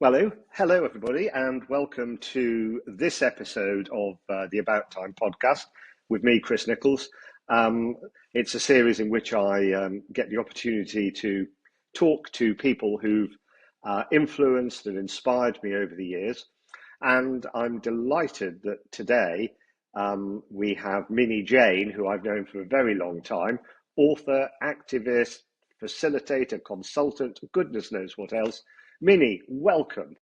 Hello, everybody, and welcome to this episode of the About Time podcast with me, Chris Nichols. It's a series in which I get the opportunity to talk to people who've influenced and inspired me over the years. And I'm delighted that today we have Minni Jain, who I've known for a very long time, author, activist, facilitator, consultant, goodness knows what else. Minni, welcome.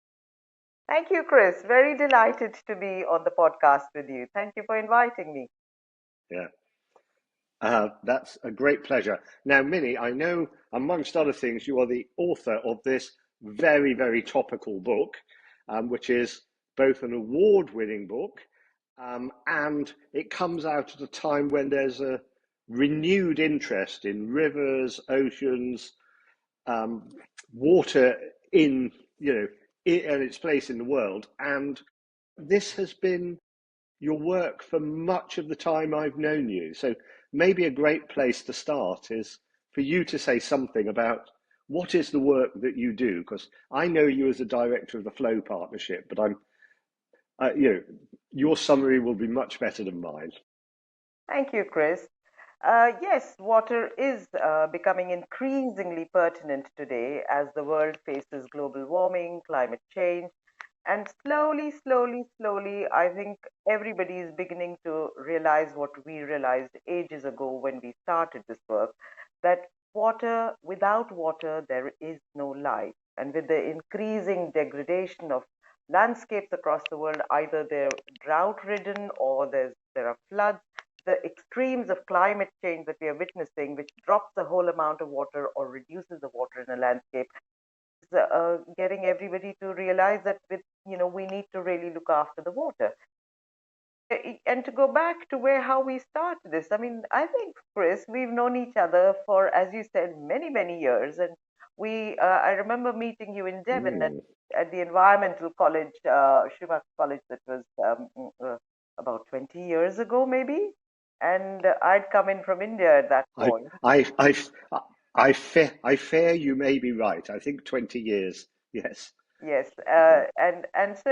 Thank you, Chris. Very delighted to be on the podcast with you. Thank you for inviting me. Yeah, that's a great pleasure. Now, Minni, I know, amongst other things, you are the author of this very, very topical book, which is both an award-winning book, and it comes out at a time when there's a renewed interest in rivers, oceans, um, water in, and its place in the world. And this has been your work for much of the time I've known you. So maybe a great place to start is for you to say something about what is the work that you do, because I know you as a director of the Flow Partnership, but your summary will be much better than mine. Thank you, Chris. Yes, water is becoming increasingly pertinent today as the world faces global warming, climate change, and slowly, I think everybody is beginning to realize what we realized ages ago when we started this work, that without water, there is no life. And with the increasing degradation of landscapes across the world, either they're drought ridden or there are floods, the extremes of climate change that we are witnessing, which drops the whole amount of water or reduces the water in a landscape, is getting everybody to realize that we need to really look after the water. And to go back to where how we started this, I mean, I think, Chris, we've known each other for, as you said, many years, and I remember meeting you in Devon Mm. at the environmental college, Schumacher College, that was about 20 years ago, maybe. And I'd come in from India at that I, point. I fear you may be right. I think 20 years. Yes. Yes, and so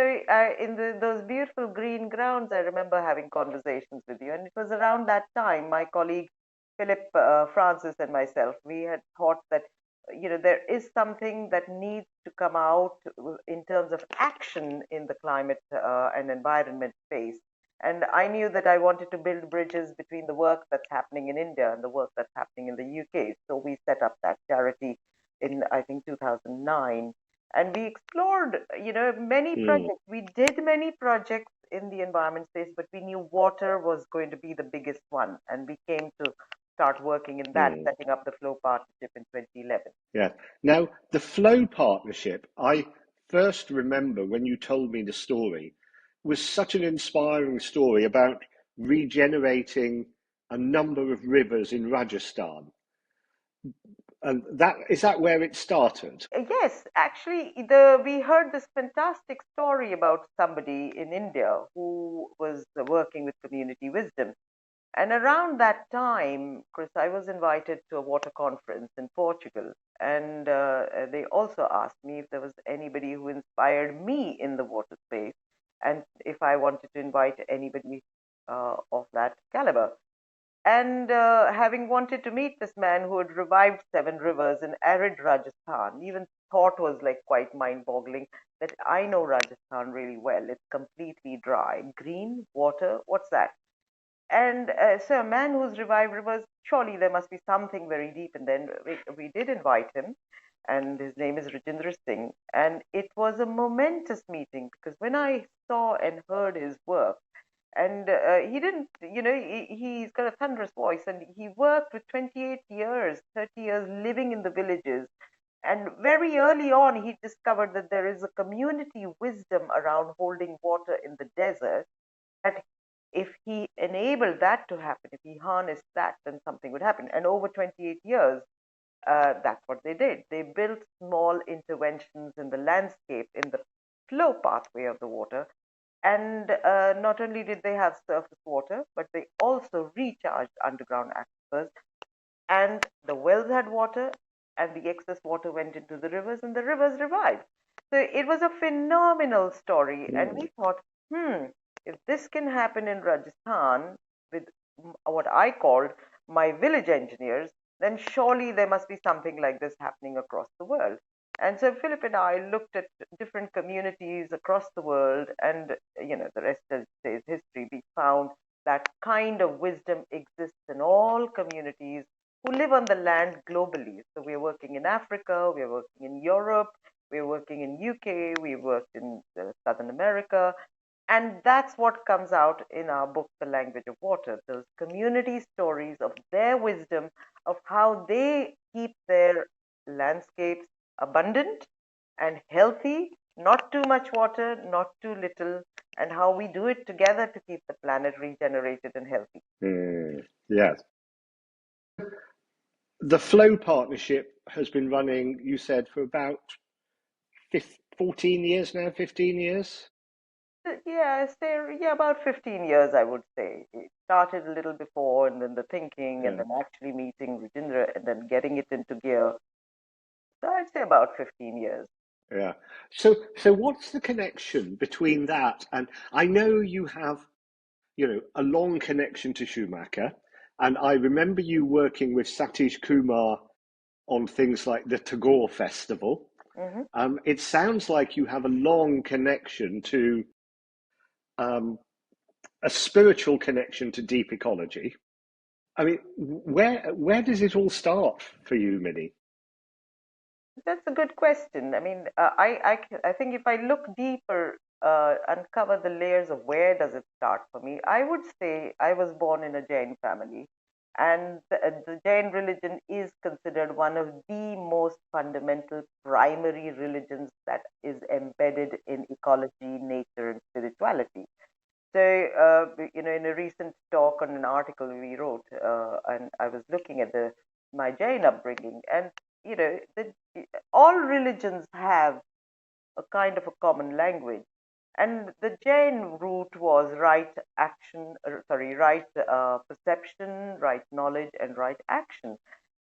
in those beautiful green grounds, I remember having conversations with you, and it was around that time my colleague Philip Francis and myself, we had thought that there is something that needs to come out in terms of action in the climate and environment space. And I knew that I wanted to build bridges between the work that's happening in India and the work that's happening in the UK. So we set up that charity in, I think, 2009, and we explored many Mm. projects. We did many projects in the environment space, but we knew water was going to be the biggest one, and we came to start working in that, Mm. setting up the Flow Partnership in 2011. Yeah. Now, the Flow partnership, I first remember when you told me the story, was such an inspiring story about regenerating a number of rivers in Rajasthan. And that is that where it started? Yes, actually, the we heard this fantastic story about somebody in India who was working with community wisdom. And around that time, Chris, I was invited to a water conference in Portugal. And they also asked me if there was anybody who inspired me in the water space and if I wanted to invite anybody of that caliber. And having wanted to meet this man who had revived seven rivers in arid Rajasthan, even thought was like quite mind boggling that I know Rajasthan really well. It's completely dry. Green, water, what's that? And so a man who's revived rivers, surely there must be something very deep. And then we did invite him, and his name is Rajendra Singh. And it was a momentous meeting because when I saw and heard his work, and he didn't, he's got a thunderous voice, and he worked with 28 years, 30 years living in the villages. And very early on, he discovered that there is a community wisdom around holding water in the desert, that if he enabled that to happen, if he harnessed that, then something would happen. And over 28 years, that's what they did. They built small interventions in the landscape, in the flow pathway of the water. And not only did they have surface water, but they also recharged underground aquifers. And the wells had water, and the excess water went into the rivers, and the rivers revived. So it was a phenomenal story, and we thought, if this can happen in Rajasthan with what I called my village engineers, then surely there must be something like this happening across the world. And so Philip and I looked at different communities across the world, and the rest, as says history, we found that kind of wisdom exists in all communities who live on the land globally. So we're working in Africa, we're working in Europe, we're working in UK, we worked in Southern America, and that's what comes out in our book, The Language of Water, those community stories of their wisdom, of how they keep their landscapes abundant and healthy, not too much water, not too little, and how we do it together to keep the planet regenerated and healthy. Yes. The Flow Partnership has been running, you said, for about 14 years now, 15 years? Yeah, say, yeah, about 15 years, I would say. It started a little before, and then the thinking, and Yeah, then actually meeting Rajendra, and then getting it into gear. So I'd say about 15 years. yeah. So what's the connection between that and I know you have, a long connection to Schumacher, and I remember you working with Satish Kumar on things like the Tagore Festival. Hmm. It sounds like you have a long connection to um, a spiritual connection to deep ecology. I mean, where does it all start for you, Minnie? That's a good question. I mean, I think if I look deeper, uncover the layers of where does it start for me, I would say I was born in a Jain family. And the Jain religion is considered one of the most fundamental primary religions that is embedded in ecology, nature, and spirituality. So, in a recent talk on an article we wrote, and I was looking at my Jain upbringing, and all religions have a kind of a common language, and the Jain root was right action, right perception, right knowledge, and right action.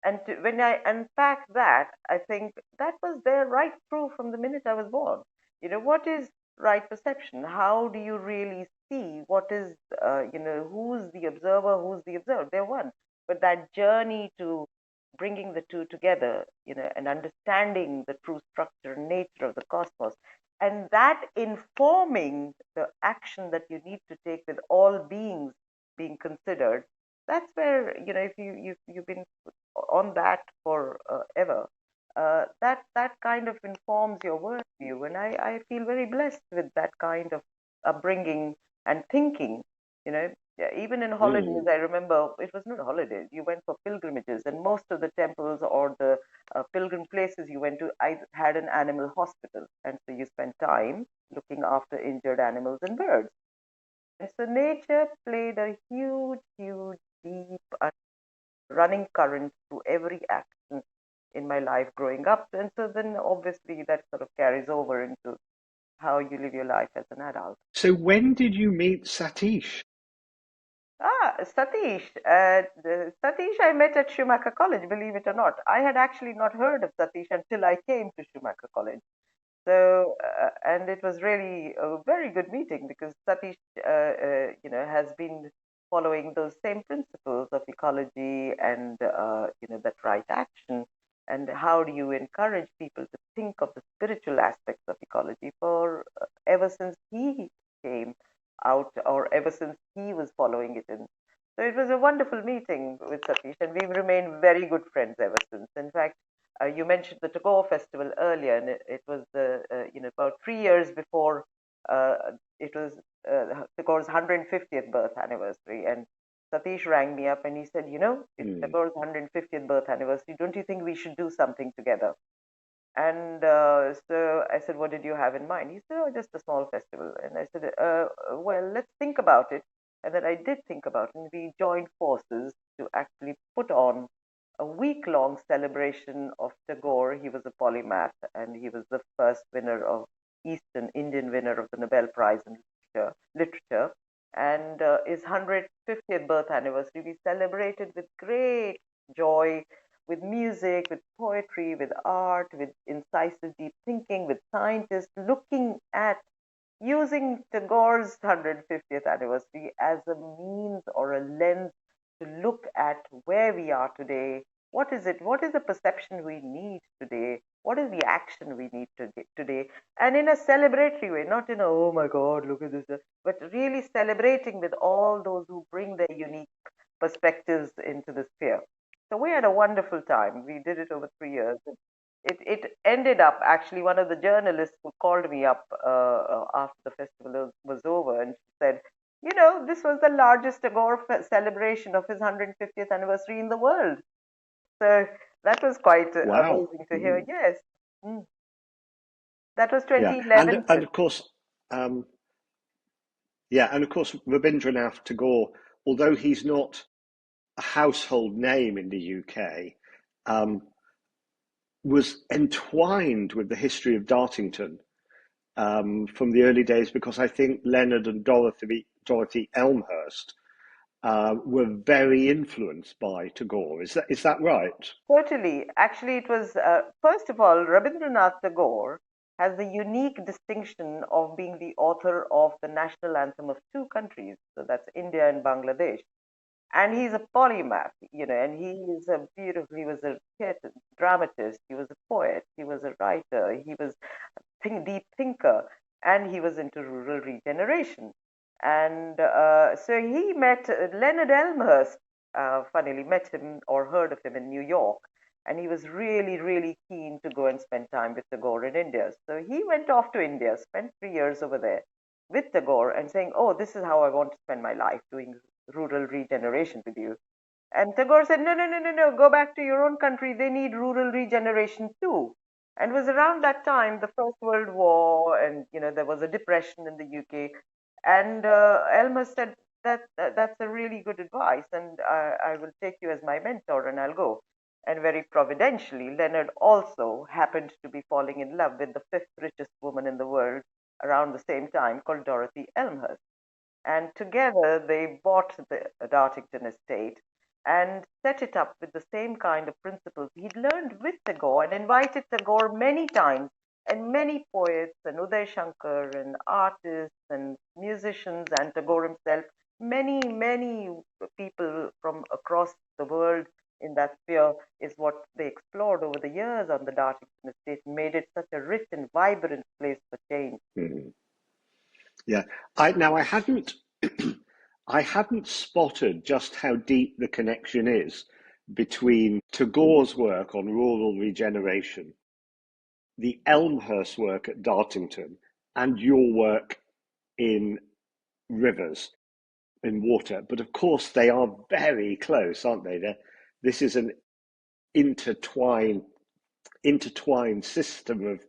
And when I unpack that, I think that was there right through from the minute I was born. What is right perception? How do you really see what is, who's the observer, who's the observed? They're one. But that journey to bringing the two together, and understanding the true structure and nature of the cosmos, and that informing the action that you need to take with all beings being considered, that's where, if you've been on that for ever, that kind of informs your worldview, and I feel very blessed with that kind of upbringing and thinking. You know, yeah, even in holidays, Mm. I remember it was not holidays. You went for pilgrimages, and most of the temples or the pilgrim places you went to, I had an animal hospital, and so you spent time looking after injured animals and birds. And so nature played a huge, huge, deep running current through every action in my life growing up. And so then obviously that sort of carries over into how you live your life as an adult. So when did you meet Satish? Satish. Satish I met at Schumacher College, believe it or not. I had actually not heard of Satish until I came to Schumacher College. So, and it was really a very good meeting because Satish, has been following those same principles of ecology and, that right action. And how do you encourage people to think of the spiritual aspects of ecology for ever since he came out or ever since he was following it in. So it was a wonderful meeting with Satish, and we've remained very good friends ever since. In fact, you mentioned the Tagore Festival earlier, and it was about 3 years before uh, it was Tagore's 150th birth anniversary. And Satish rang me up and he said, it's Mm. Tagore's 150th birth anniversary. Don't you think we should do something together? And so I said, what did you have in mind? He said, oh, just a small festival. And I said, well, let's think about it. And then I did think about it, and we joined forces to actually put on a week-long celebration of Tagore. He was a polymath, and he was the first winner of Eastern Indian winner of the Nobel Prize in literature. And his 150th birth anniversary, we celebrated with great joy with music, with poetry, with art, with incisive deep thinking, with scientists looking at using Tagore's 150th anniversary as a means or a lens to look at where we are today. What is it? What is the perception we need today? What is the action we need to get today? And in a celebratory way, not in a, oh my God, look at this, but really celebrating with all those who bring their unique perspectives into the sphere. So we had a wonderful time. We did it over 3 years. It ended up actually, one of the journalists who called me up after the festival was over, and she said, you know, this was the largest Tagore celebration of his 150th anniversary in the world. So that was quite Wow. amazing to hear. Yes. Mm. That was Yeah, and 2011, and Chris. of course, um, yeah, and of course, Rabindranath Tagore, although he's not a household name in the UK, um, was entwined with the history of Dartington from the early days because I think Leonard and Dorothy Elmhurst were very influenced by Tagore. Is that right? Totally. Actually, it was, first of all, Rabindranath Tagore has the unique distinction of being the author of the national anthem of two countries. So that's India and Bangladesh. And he's a polymath, you know, and he was a theater dramatist, he was a poet, he was a writer, he was a deep thinker, and he was into rural regeneration. And so he met Leonard Elmhurst, funnily met him or heard of him in New York. And he was really, really keen to go and spend time with Tagore in India. So he went off to India, spent 3 years over there with Tagore and saying, oh, this is how I want to spend my life, doing rural regeneration with you. And Tagore said, no, no, no, no, no, go back to your own country. They need rural regeneration too. And it was around that time, the First World War, and you know there was a depression in the UK. And Elmer said that's a really good advice, and I will take you as my mentor, and I'll go. And very providentially, Leonard also happened to be falling in love with the fifth richest woman in the world around the same time, called Dorothy Elmhurst. And together they bought the Dartington estate and set it up with the same kind of principles he'd learned with Tagore and invited Tagore many times and many poets and Uday Shankar and artists and musicians and Tagore himself, many, many people from across the world in that sphere is what they explored over the years on the Dartington estate and made it such a rich and vibrant place for change. Mhm. Yeah. I hadn't I hadn't spotted just how deep the connection is between Tagore's work on rural regeneration, the Elmhurst work at Dartington, and your work in rivers, in water. But of course, they are very close, aren't they? This is an intertwined intertwined system of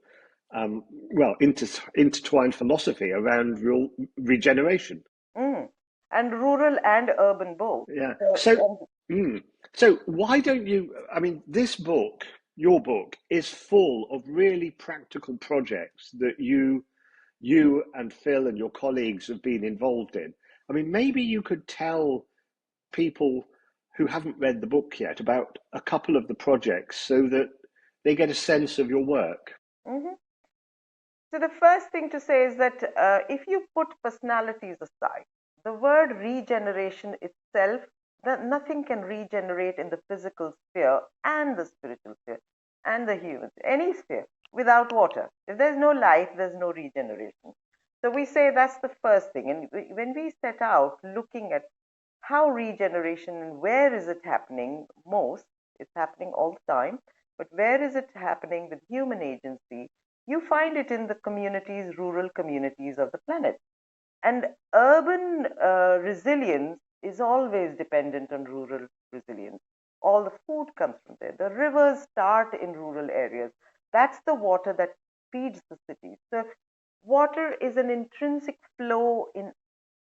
intertwined philosophy around rural regeneration. Mm. And rural and urban both. Yeah. So, So, mm, so why don't you? I mean, this book, your book, is full of really practical projects that you and Phil and your colleagues have been involved in. I mean, maybe you could tell people who haven't read the book yet about a couple of the projects so that they get a sense of your work. mhm. So the first thing to say is that if you put personalities aside, the word regeneration itself, that nothing can regenerate in the physical sphere and the spiritual sphere and the human, any sphere without water. If there's no life, there's no regeneration. So we say that's the first thing. And when we set out looking at how regeneration and where is it happening most, it's happening all the time, but where is it happening with human agency? You find it in the communities, rural communities of the planet. And urban resilience is always dependent on rural resilience. All the food comes from there. The rivers start in rural areas. That's the water that feeds the cities. So, water is an intrinsic flow in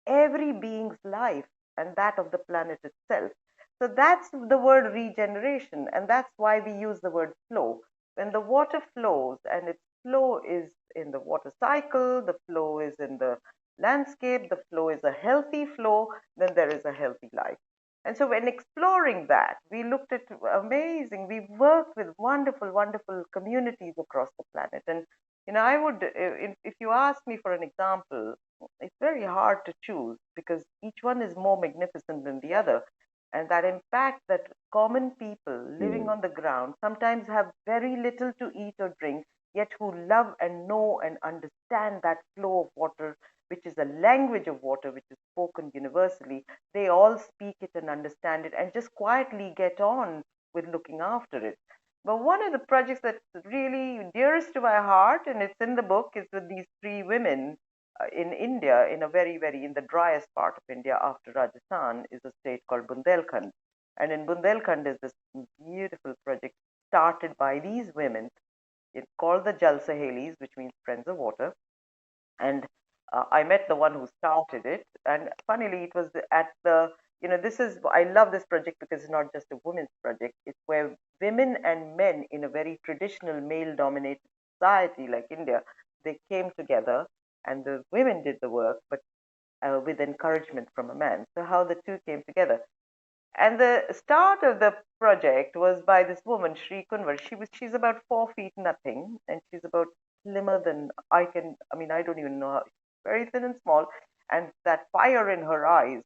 every being's life and that of the planet itself. So that's the word regeneration, and that's why we use the word flow. When the water flows, and its flow is in the water cycle, the flow is in the landscape, the flow is a healthy flow, then there is a healthy life. And so when exploring that, we looked at amazing, we worked with wonderful, wonderful communities across the planet. And, I would, if you ask me for an example, it's very hard to choose because each one is more magnificent than the other. And that impact that common people living Mm. on the ground sometimes have very little to eat or drink, yet who love and know and understand that flow of water, which is a language of water, which is spoken universally. They all speak it and understand it and just quietly get on with looking after it. But one of the projects that's really dearest to my heart, and it's in the book, is with these three women in India, in a very, very, in the driest part of India after Rajasthan, is a state called Bundelkhand. And in Bundelkhand is this beautiful project started by these women. It's called the Jal Sahelis, which means Friends of Water. And I met the one who started it. And funnily, it was at the, this is, I love this project because it's not just a women's project. It's where women and men in a very traditional male dominated society like India, they came together and the women did the work, but with encouragement from a man. So how the two came together. And the start of the project was by this woman, Shri Kunwar. She's about 4 feet nothing, and she's about slimmer than I can. I mean, I don't even know how. She's very thin and small, and that fire in her eyes,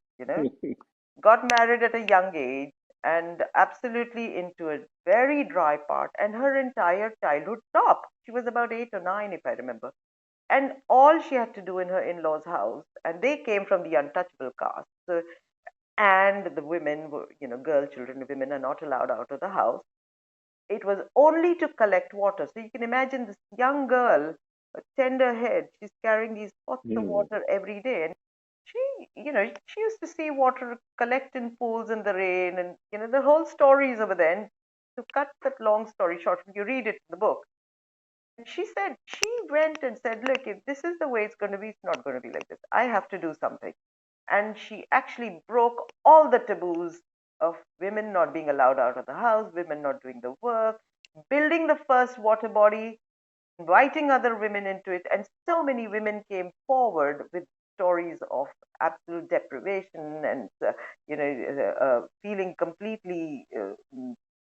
got married at a young age and absolutely into a very dry part, and her entire childhood stopped. She was about 8 or 9, if I remember. And all she had to do in her in-laws' house, and they came from the untouchable caste. So and the women were, girl children, women are not allowed out of the house. It was only to collect water. So you can imagine this young girl, a tender head, she's carrying these pots of Mm. water every day. And she used to see water collect in pools in the rain, and, the whole story is over there. And to cut that long story short, if you read it in the book, she said she went and said, look, if this is the way it's going to be, it's not going to be like this. I have to do something. And she actually broke all the taboos of women not being allowed out of the house, women not doing the work, building the first water body, inviting other women into it. And so many women came forward with stories of absolute deprivation and, feeling completely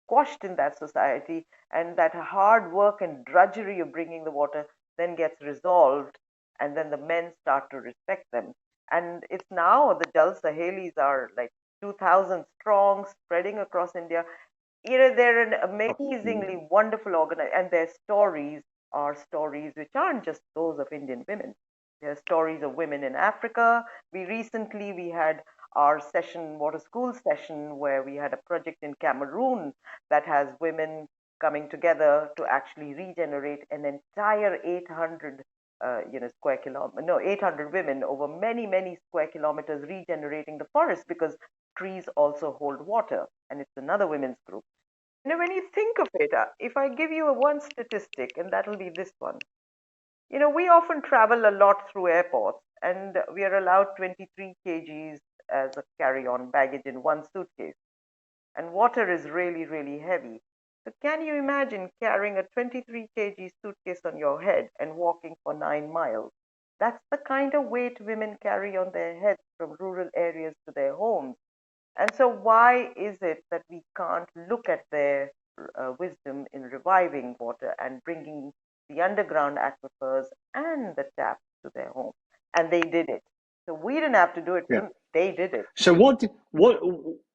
quashed in that society. And that hard work and drudgery of bringing the water then gets resolved. And then the men start to respect them. And it's now the Jal Sahelis are like 2,000 strong, spreading across India. They're an Mm. amazingly wonderful organization, and their stories are stories which aren't just those of Indian women. They're stories of women in Africa. We had our session, water school session, where we had a project in Cameroon that has women coming together to actually regenerate an entire 800 square kilometer, no, 800 women over many, many square kilometers regenerating the forest because trees also hold water. And it's another women's group. When you think of it, if I give you a one statistic, and that'll be this one, we often travel a lot through airports, and we are allowed 23 kgs as a carry on baggage in one suitcase. And water is really, really heavy. So, can you imagine carrying a 23 kg suitcase on your head and walking for 9 miles? That's the kind of weight women carry on their heads from rural areas to their homes. And so, why is it that we can't look at their wisdom in reviving water and bringing the underground aquifers and the taps to their home? And they did it. So we didn't have to do it for Yeah. them. They did it. So what?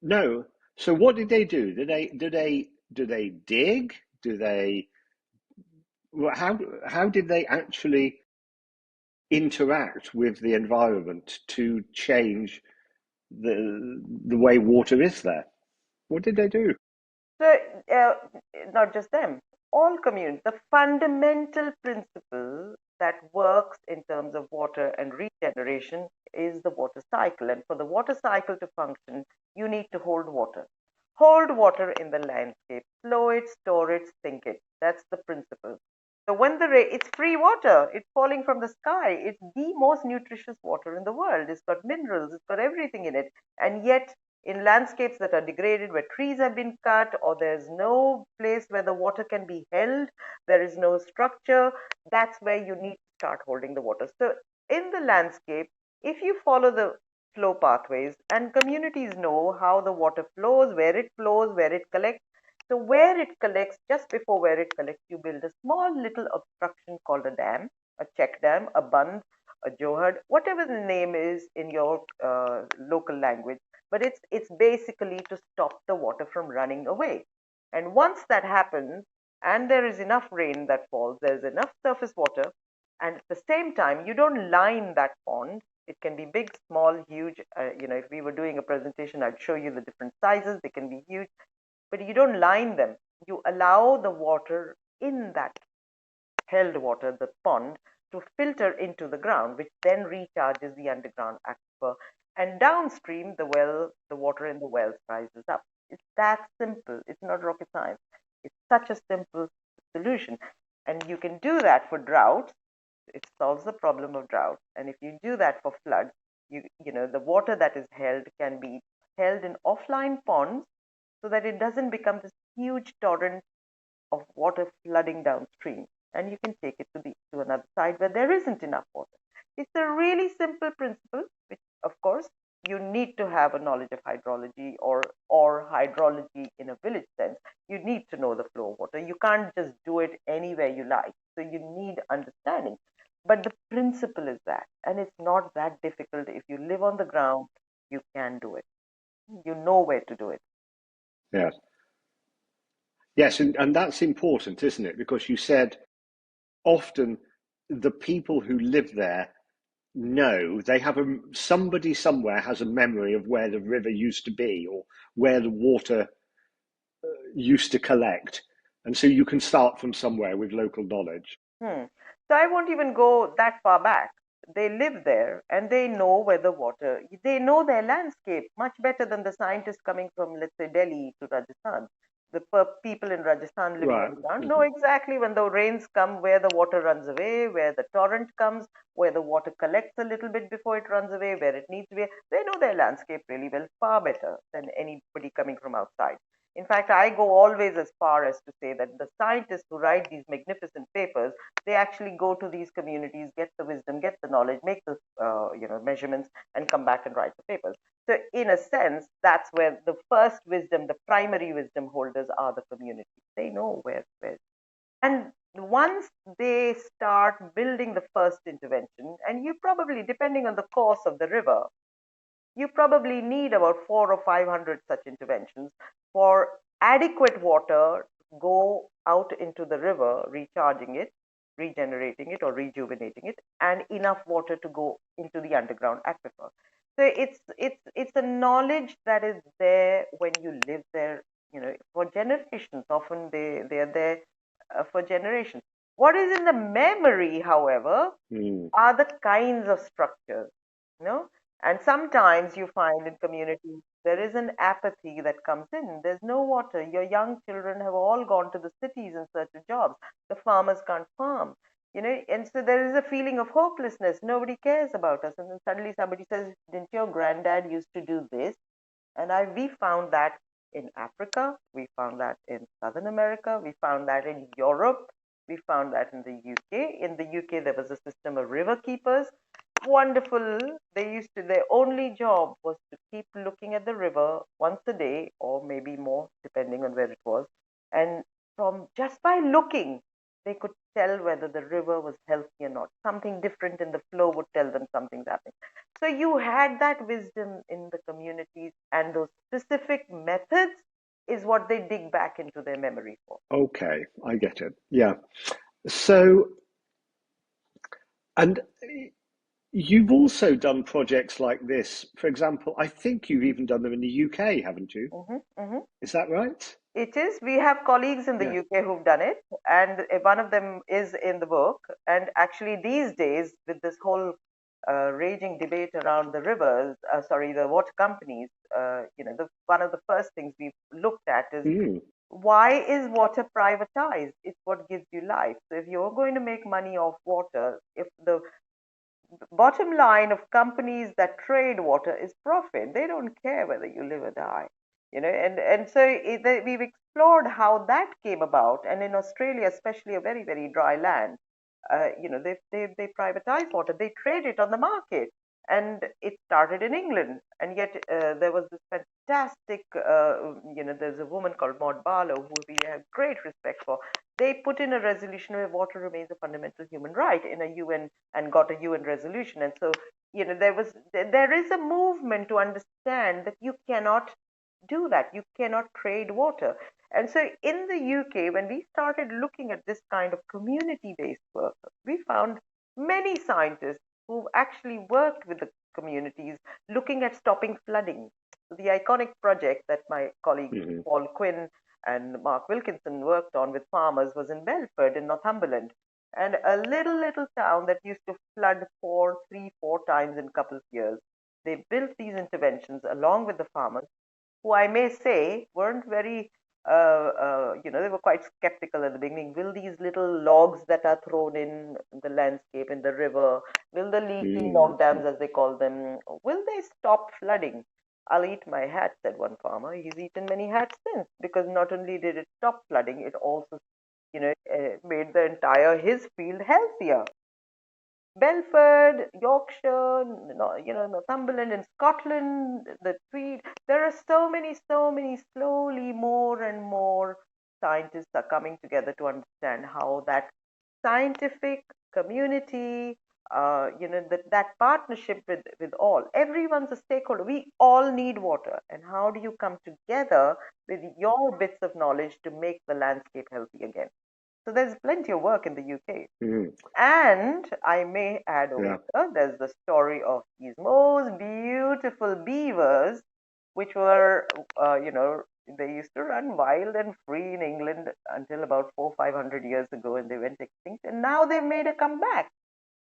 No. So what did they do? Do they dig? Do they? How did they actually interact with the environment to change the way water is there? What did they do? So, uh, not just them, all communities. The fundamental principle that works in terms of water and regeneration is the water cycle. And for the water cycle to function, you need to hold water. Hold water in the landscape, flow it, store it, sink it. That's the principle. So when it's free water, it's falling from the sky. It's the most nutritious water in the world. It's got minerals, it's got everything in it. And yet, in landscapes that are degraded, where trees have been cut, or there's no place where the water can be held, there is no structure, that's where you need to start holding the water. So, in the landscape, if you follow the flow pathways, and communities know how the water flows, where it collects. So where it collects, just before where it collects, you build a small little obstruction called a dam, a check dam, a bund, a johad, whatever the name is in your local language. But it's basically to stop the water from running away. And once that happens, and there is enough rain that falls, there's enough surface water, and at the same time, you don't line that pond. It can be big, small, huge. If we were doing a presentation, I'd show you the different sizes. They can be huge, but you don't line them. You allow the water in that held water, the pond, to filter into the ground, which then recharges the underground aquifer. And downstream, the water in the wells rises up. It's that simple. It's not rocket science. It's such a simple solution. And you can do that for drought. It solves the problem of drought. And if you do that for floods, the water that is held can be held in offline ponds so that it doesn't become this huge torrent of water flooding downstream, and you can take it to another side where there isn't enough water. It's a really simple principle, which of course you need to have a knowledge of hydrology, or hydrology in a village sense. You need to know the flow of water. You can't just do it anywhere you like. So you need understanding. But the principle is that, and it's not that difficult. If you live on the ground, you can do it. You know where to do it. Yes. Yes, and that's important, isn't it? Because you said often the people who live there know they have somebody somewhere has a memory of where the river used to be or where the water used to collect. And so you can start from somewhere with local knowledge. So I won't even go that far back. They live there and they know where the water, they know their landscape much better than the scientists coming from, let's say, Delhi to Rajasthan. The people in Rajasthan living Right. on the ground know Mm-hmm. exactly when the rains come, where the water runs away, where the torrent comes, where the water collects a little bit before it runs away, where it needs to be. They know their landscape really well, far better than anybody coming from outside. In fact, I go always as far as to say that the scientists who write these magnificent papers, they actually go to these communities, get the wisdom, get the knowledge, make the measurements, and come back and write the papers. So in a sense, that's where the first wisdom, the primary wisdom holders are the community. They know where. And once they start building the first intervention, and you probably, depending on the course of the river, you probably need about 400 or 500 such interventions for adequate water to go out into the river, recharging it, regenerating it, or rejuvenating it, and enough water to go into the underground aquifer. So it's a knowledge that is there when you live there, for generations. Often they are there for generations. What is in the memory, however, Mm. are the kinds of structures, you know. And sometimes you find in communities there is an apathy that comes in. There's no water. Your young children have all gone to the cities in search of jobs. The farmers can't farm, and so there is a feeling of hopelessness. Nobody cares about us. And then suddenly somebody says, "Didn't your granddad used to do this?" And we found that in Africa, we found that in Southern America, we found that in Europe, we found that in the UK. In the UK, there was a system of river keepers. Wonderful. Their only job was to keep looking at the river once a day, or maybe more, depending on where it was. And from just by looking, they could tell whether the river was healthy or not. Something different in the flow would tell them something's happening. So you had that wisdom in the communities, and those specific methods is what they dig back into their memory for. Okay, I get it. Yeah. So, and you've also done projects like this. For example, I think you've even done them in the UK, haven't you? Hmm. Hmm. Is that right? It is. We have colleagues in the Yeah. UK who've done it, and one of them is in the book. And actually, these days, with this whole raging debate around the rivers, the water companies, one of the first things we've looked at is, Mm. why is water privatized? It's what gives you life. So if you're going to make money off water, if the bottom line of companies that trade water is profit, they don't care whether you live or die. And so we've explored how that came about. And in Australia, especially, a very, very dry land, they privatize water, they trade it on the market. And it started in England, and yet there was this fantastic, there's a woman called Maud Barlow who we have great respect for. They put in a resolution where water remains a fundamental human right in a UN, and got a UN resolution. And so, there is a movement to understand that you cannot do that. You cannot trade water. And so in the UK, when we started looking at this kind of community based work, we found many scientists who actually worked with the communities looking at stopping flooding. So the iconic project that my colleagues Hmm. Paul Quinn and Mark Wilkinson worked on with farmers was in Belford in Northumberland. And a little town that used to flood three, four times in a couple of years. They built these interventions along with the farmers, who I may say weren't very, they were quite skeptical at the beginning. Will these little logs that are thrown in the landscape, in the river, will the leaking Mm. log dams, as they call them, will they stop flooding? I'll eat my hat, said one farmer. He's eaten many hats since, because not only did it stop flooding, it also, made the entire his field healthier. Belford, Yorkshire, Northumberland in Scotland, the Tweed. There are so many, slowly more and more scientists are coming together to understand how that scientific community, that partnership with all, everyone's a stakeholder. We all need water. And how do you come together with your bits of knowledge to make the landscape healthy again? So there's plenty of work in the UK. Mm. And I may add over Yeah. here, there's the story of these most beautiful beavers, which were, they used to run wild and free in England until about 500 years ago, and they went extinct. And now they've made a comeback.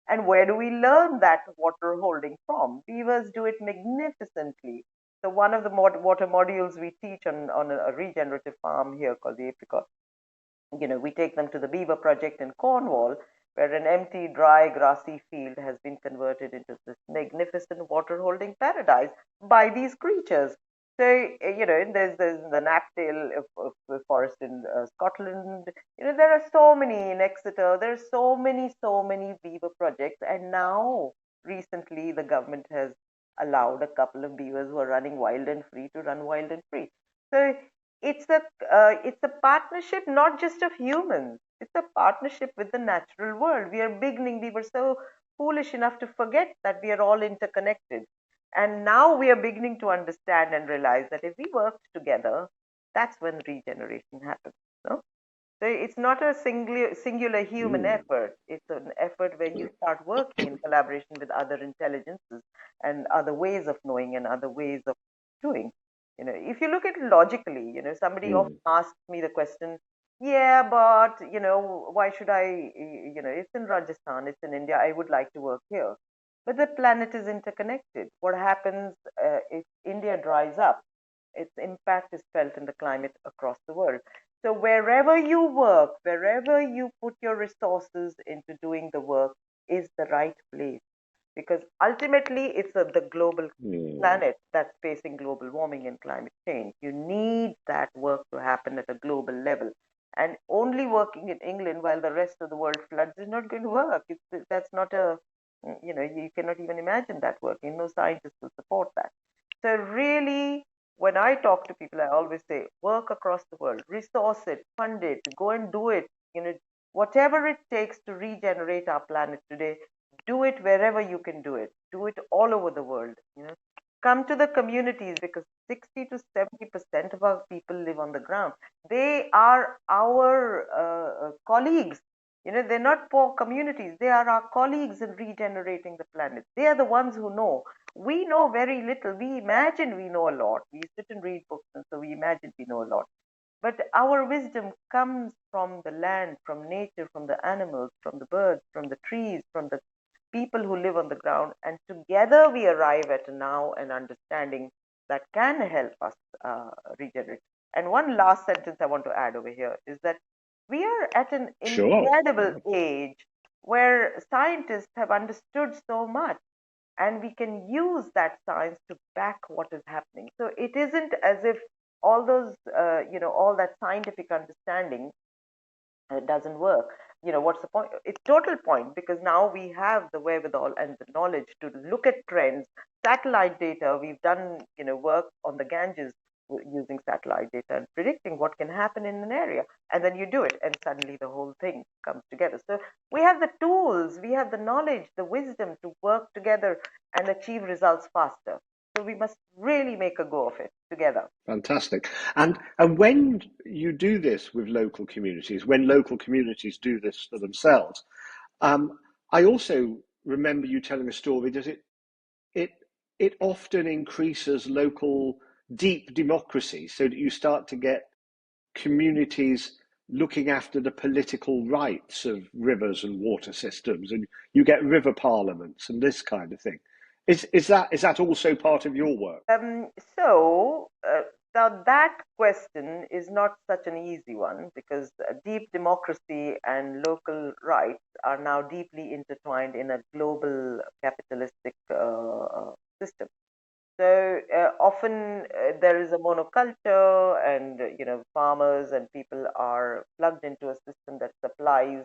And where do we learn that water holding from? Beavers do it magnificently. So one of the water modules we teach on a regenerative farm here called the Apricot, we take them to the Beaver Project in Cornwall, where an empty, dry, grassy field has been converted into this magnificent water holding paradise by these creatures. So, there's the Knapdale of forest in Scotland. There are so many in Exeter. There are so many beaver projects. And now, recently, the government has allowed a couple of beavers who are running wild and free to run wild and free. So it's a partnership not just of humans. It's a partnership with the natural world. We were so foolish enough to forget that we are all interconnected. And now we are beginning to understand and realize that if we work together, that's when regeneration happens. No? So it's not a singular human Mm. effort. It's an effort where you start working in collaboration with other intelligences and other ways of knowing and other ways of doing. If you look at it logically, somebody often Mm. asks me the question, yeah, but, why should it's in Rajasthan, it's in India, I would like to work here. But the planet is interconnected. What happens if India dries up? Its impact is felt in the climate across the world. So wherever you work, wherever you put your resources into doing the work is the right place. Because ultimately it's the global Mm. planet that's facing global warming and climate change. You need that work to happen at a global level. And only working in England while the rest of the world floods is not going to work. That's not you cannot even imagine that working. No scientist will support that. So really, when I talk to people, I always say, work across the world, resource it, fund it, go and do it. Whatever it takes to regenerate our planet today, do it wherever you can do it. Do it all over the world. Come to the communities, because 60 to 70% of our people live on the ground. They are our colleagues. They're not poor communities. They are our colleagues in regenerating the planet. They are the ones who know. We know very little. We imagine we know a lot. We sit and read books, and so we imagine we know a lot. But our wisdom comes from the land, from nature, from the animals, from the birds, from the trees, from the people who live on the ground. And together we arrive at now an understanding that can help us regenerate. And one last sentence I want to add over here is that we are at an Sure. incredible Yeah. age where scientists have understood so much, and we can use that science to back what is happening. So it isn't as if all that scientific understanding doesn't work. what's the point? It's total point, because now we have the wherewithal and the knowledge to look at trends, satellite data. We've done, work on the Ganges using satellite data and predicting what can happen in an area. And then you do it, and suddenly the whole thing comes together. So we have the tools, we have the knowledge, the wisdom to work together and achieve results faster. So we must really make a go of it together. Fantastic. And when you do this with local communities, when local communities do this for themselves, I also remember you telling a story that it it often increases local deep democracy, so that you start to get communities looking after the political rights of rivers and water systems, and you get river parliaments and this kind of thing. Is that also part of your work? So now that question is not such an easy one, because deep democracy and local rights are now deeply intertwined in a global capitalistic system. So often there is a monoculture, and farmers and people are plugged into a system that supplies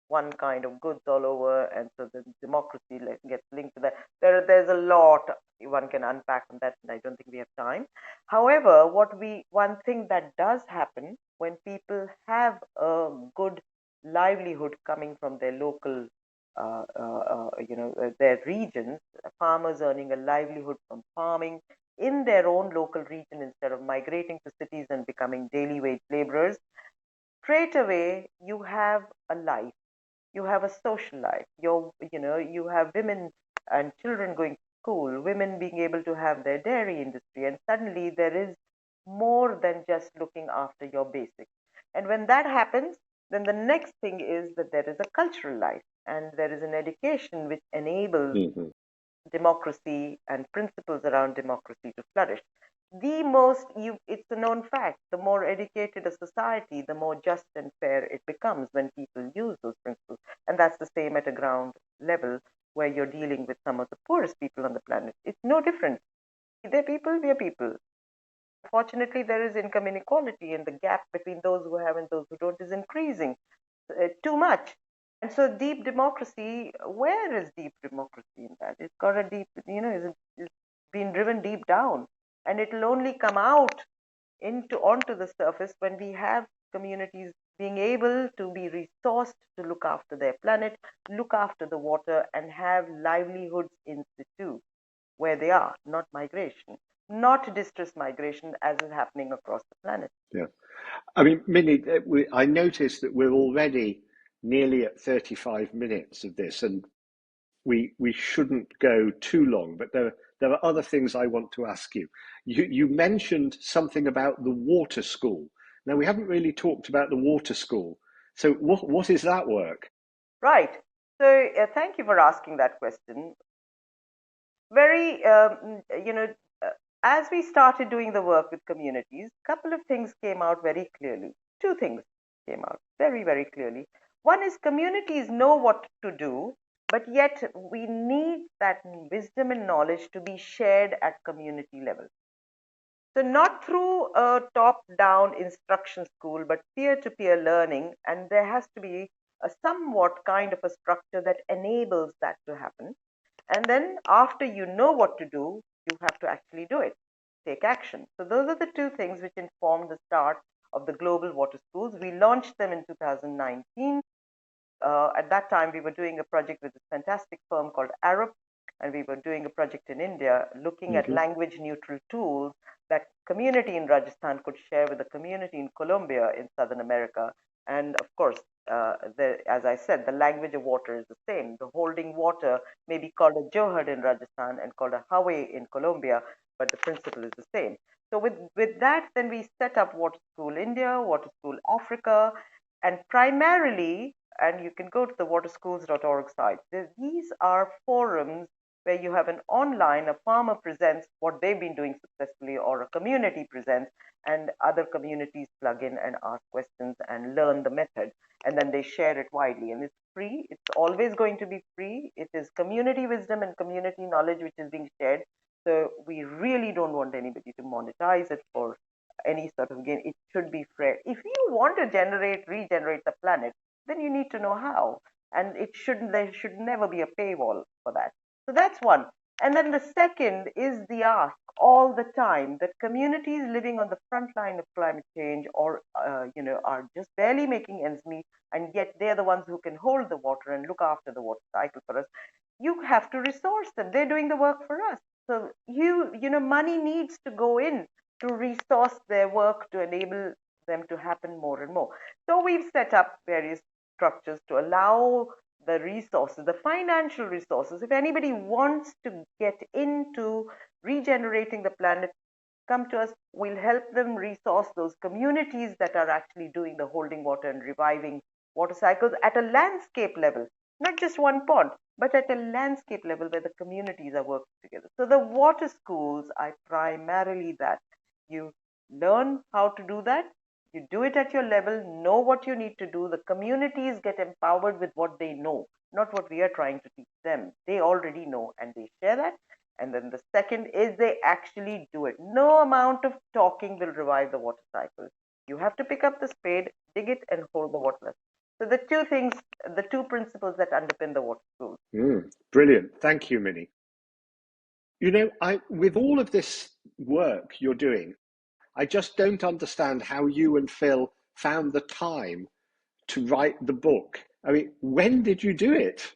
one kind of goods all over, and so the democracy gets linked to that. There's a lot one can unpack on that, and I don't think we have time. However, one thing that does happen when people have a good livelihood coming from their local their regions, farmers earning a livelihood from farming in their own local region instead of migrating to cities and becoming daily wage laborers, straight away you have a life, you have a social life. You have women and children going to school, women being able to have their dairy industry, and suddenly there is more than just looking after your basics. And when that happens, then the next thing is that there is a cultural life, and there is an education which enables Mm-hmm. democracy and principles around democracy to flourish. It's a known fact, the more educated a society, the more just and fair it becomes when people use those principles. And that's the same at a ground level, where you're dealing with some of the poorest people on the planet. It's no different. They're people, we are people. Fortunately, there is income inequality, and the gap between those who have and those who don't is increasing too much. And so, deep democracy, where is deep democracy in that? It's got a deep, it's been driven deep down, and it'll only come out onto the surface when we have communities being able to be resourced to look after their planet, look after the water, and have livelihoods in situ where they are, not migration, not distress migration as is happening across the planet. Yeah. I mean, Minnie, I noticed that we're already nearly at 35 minutes of this, and we shouldn't go too long, but there are other things I want to ask you. You mentioned something about the water school. Now, we haven't really talked about the water school. So what is that work? Right. So thank you for asking that question. Very, uh, as we started doing the work with communities, a couple of things came out very clearly. Two things came out very, very clearly. One is communities know what to do, but yet we need that wisdom and knowledge to be shared at community level. So, not through a top down instruction school, but peer to peer learning. And there has to be a somewhat kind of a structure that enables that to happen. And then, after you know what to do, you have to actually do it, take action. So, those are the two things which informed the start of the global water schools. We launched them in 2019. At that time, we were doing a project with this fantastic firm called Arab, and we were doing a project in India looking at Mm-hmm. language neutral tools that community in Rajasthan could share with the community in Colombia in Southern America. And of course, as I said, the language of water is the same. The holding water may be called a johad in Rajasthan and called a hawe in Colombia, but the principle is the same. So with that, then we set up Water School India, Water School Africa, and primarily, and you can go to the waterschools.org site. These are forums where you have an online, a farmer presents what they've been doing successfully, or a community presents, and other communities plug in and ask questions and learn the method. And then they share it widely. And it's free. It's always going to be free. It is community wisdom and community knowledge which is being shared. So we really don't want anybody to monetize it for any sort of gain. It should be fair. If you want to regenerate the planet, then you need to know how. And there should never be a paywall for that. So that's one. And then the second is the ask all the time that communities living on the front line of climate change, or are just barely making ends meet, and yet they're the ones who can hold the water and look after the water cycle for us. You have to resource them. They're doing the work for us. So money needs to go in to resource their work to enable them to happen more and more. So we've set up various structures to allow the resources, the financial resources. If anybody wants to get into regenerating the planet, come to us. We'll help them resource those communities that are actually doing the holding water and reviving water cycles at a landscape level, not just one pond, but at a landscape level where the communities are working together. So the water schools are primarily that. You learn how to do that. You do it at your level, know what you need to do. The communities get empowered with what they know, not what we are trying to teach them. They already know and they share that. And then the second is they actually do it. No amount of talking will revive the water cycle. You have to pick up the spade, dig it, and hold the water. So the two things, the two principles that underpin the water school. Brilliant. Thank you, Minni. With all of this work you're doing, I just don't understand how you and Phil found the time to write the book. I mean, when did you do it?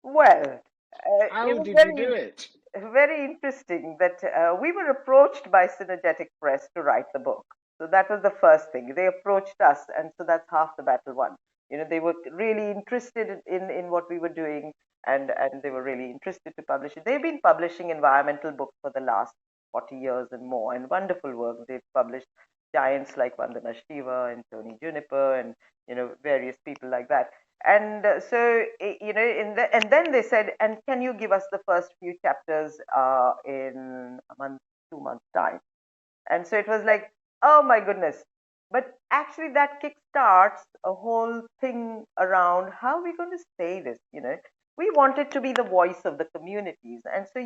Well, it How was did you do it? very interesting that we were approached by Synergetic Press to write the book. So that was the first thing. They approached us, and so that's half the battle won. They were really interested in what we were doing, and they were really interested to publish it. They've been publishing environmental books for the last 40 years and more, and wonderful work. They've published giants like Vandana Shiva and Tony Juniper, and various people like that. And and then they said, and can you give us the first few chapters in a month, 2 months time? And so it was like, oh my goodness. But actually, that kickstarts a whole thing around how we're going to say this. We wanted to be the voice of the communities, and so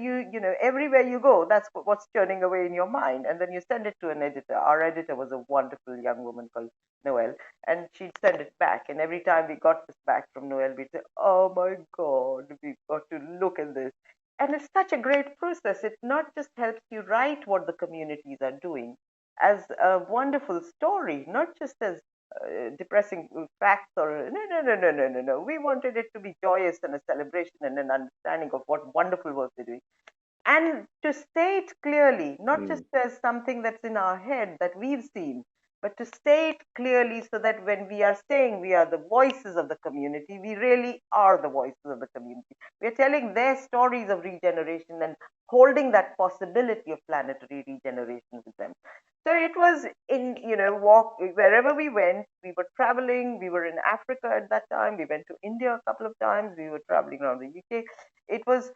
everywhere you go, that's what's churning away in your mind, and then you send it to an editor. Our editor was a wonderful young woman called Noel, and she'd send it back. And every time we got this back from Noel, we'd say, "Oh my God, we've got to look at this." And it's such a great process. It not just helps you write what the communities are doing as a wonderful story, not just as depressing facts or no. We wanted it to be joyous and a celebration and an understanding of what wonderful work they're doing. And to say it clearly, not just as something that's in our head that we've seen, but to say it clearly so that when we are saying we are the voices of the community, we really are the voices of the community. We're telling their stories of regeneration and holding that possibility of planetary regeneration with them. So it was in, walk wherever we went, we were traveling, we were in Africa at that time, we went to India a couple of times, we were traveling around the UK. It was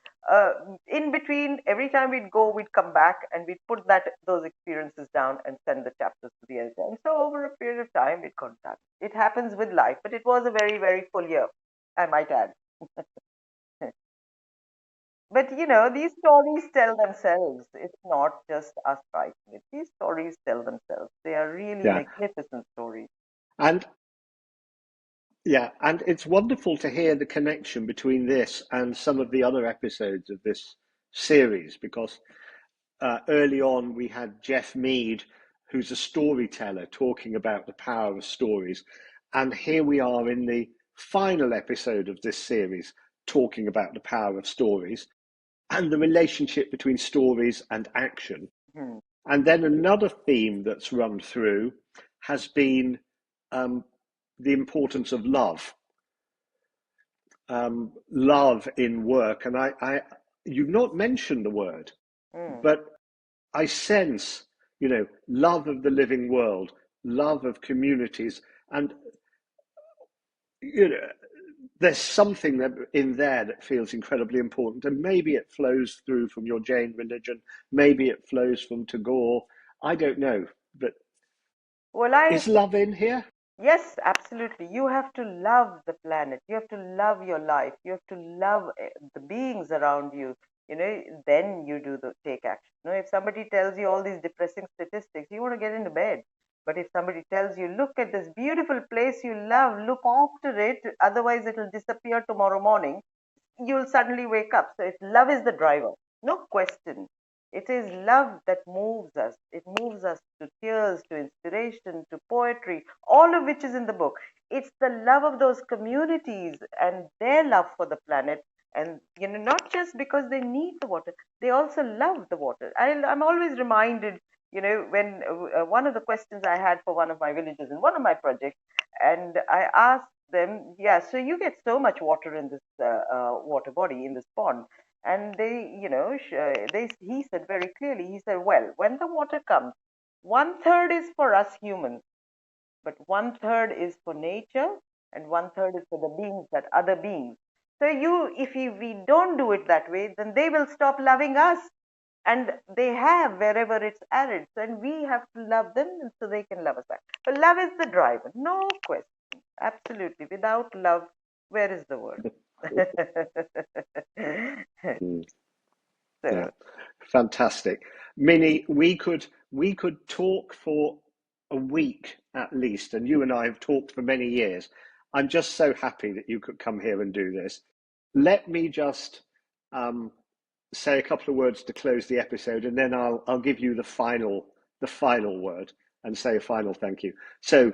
in between, every time we'd go, we'd come back and we'd put those experiences down and send the chapters to the editor. And so over a period of time, it got done. It happens with life, but it was a very, very full year, I might add. But these stories tell themselves. It's not just us writing it. These stories tell themselves. They are really Yeah. magnificent stories. And yeah, and it's wonderful to hear the connection between this and some of the other episodes of this series, because early on we had Jeff Mead, who's a storyteller, talking about the power of stories. And here we are in the final episode of this series, talking about the power of stories and the relationship between stories and action. Hmm. And then another theme that's run through has been the importance of love, love in work. And you've not mentioned the word, Hmm. but I sense, love of the living world, love of communities, and you know, there's something in there that feels incredibly important, and maybe it flows through from your Jain religion, maybe it flows from Tagore. I don't know, but Well, is love in here? yes, absolutely. You have to love the planet. You have to love your life. You have to love the beings around you. Then you take action. If somebody tells you all these depressing statistics, you want to get into bed. But if somebody tells you, look at this beautiful place you love, look after it, otherwise it will disappear tomorrow morning, you'll suddenly wake up. So love is the driver, no question. It is love that moves us. It moves us to tears, to inspiration, to poetry, all of which is in the book. It's the love of those communities and their love for the planet. And, not just because they need the water, they also love the water. I'm always reminded, when one of the questions I had for one of my villagers in one of my projects, and I asked them, yeah, so you get so much water in this water body, in this pond. And he said very clearly, he said, well, when the water comes, one third is for us humans, but one third is for nature, and one third is for the beings, that other beings. So we don't do it that way, then they will stop loving us, and they have wherever it's arid. So, and we have to love them, and so they can love us back. But love is the driver, no question. Absolutely. Without love, where is the world? Mm, So, yeah, fantastic. Minnie, we could talk for a week at least, and you and I have talked for many years. I'm just so happy that you could come here and do this. Let me just um, say a couple of words to close the episode, and then I'll give you the final word and say a final thank you. So,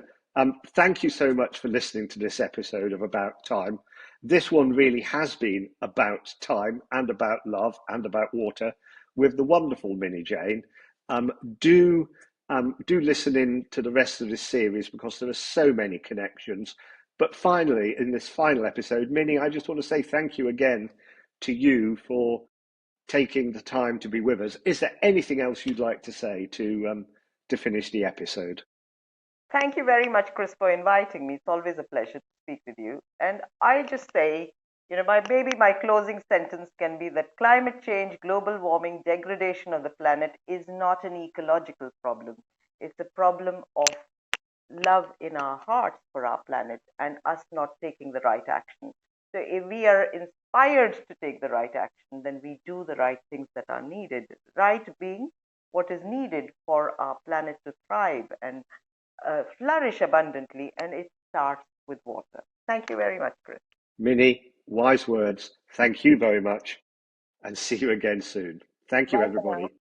thank you so much for listening to this episode of About Time. This one really has been about time and about love and about water with the wonderful Minni Jain. Um, do do listen in to the rest of this series because there are so many connections. But finally, in this final episode, Minnie, I just want to say thank you again to you for taking the time to be with us. Is there anything else you'd like to say to finish the episode? thank you very much, Chris, for inviting me. It's always a pleasure to speak with you. And I just say, my closing sentence can be that climate change, global warming, degradation of the planet is not an ecological problem. It's a problem of love in our hearts for our planet and us not taking the right action. So if we are inspired to take the right action, then we do the right things that are needed. Right being what is needed for our planet to thrive and flourish abundantly, and it starts with water. Thank you very much, Chris. Minnie, wise words. Thank you very much and see you again soon. Thank you, Bye for now. everybody.